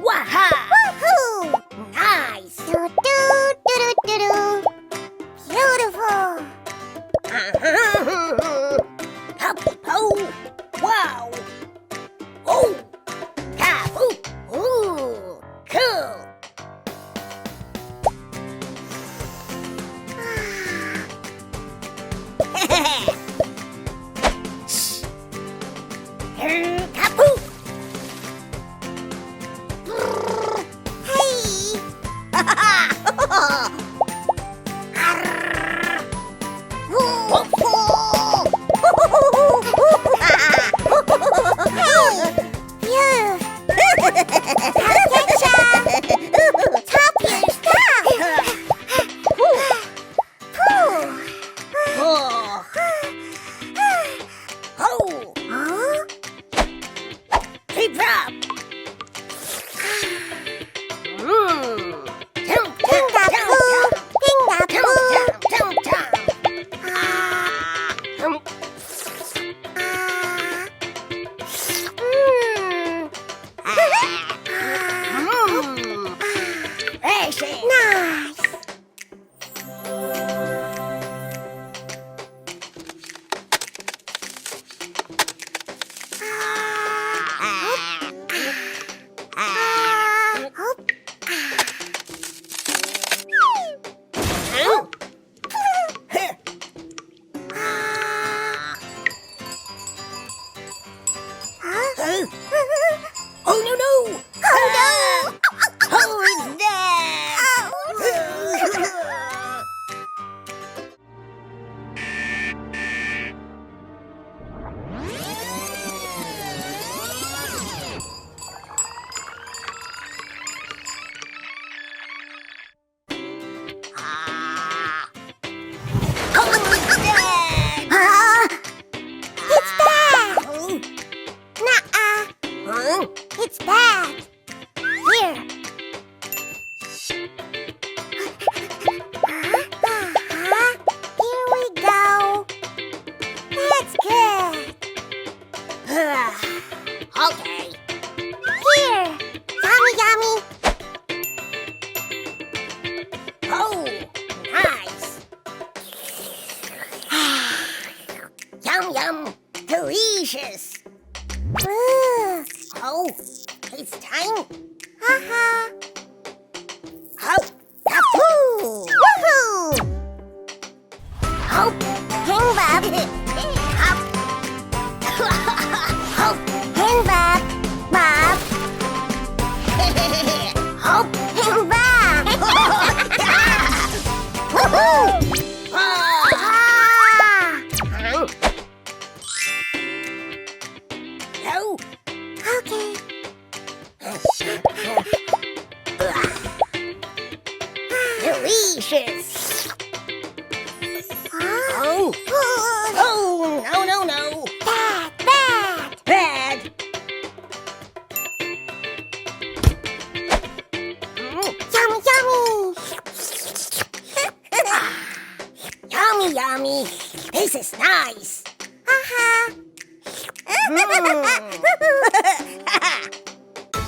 Waha! Woohoo! Nice! Do-do-do-do-do-do. Beautiful! Hop, ho! Wow! Oh! Ka-hoo! Ooh! Cool! Ka-poo! Hey! Oh no no! Oh no! Oh, it's there! It's bad! Nuh-uh. It's bad. Here. Here we go. That's good. Okay. Here. Yummy, yummy. Oh, nice. Yum yum, delicious. Ooh. Oh, it's time. Ha-ha. Hop, kapoo! Woohoo! Hop, Hang Bob. hop. Hop, Hang Bob. Bob. hop. Hang Bob. Woohoo! Ah. Ah. No. Okay. Delicious. Huh? Oh, Oh, oh, no, no, no. bad, bad. Bad. Yummy, yummy. Yummy, yummy. This is nice. Ha-ha.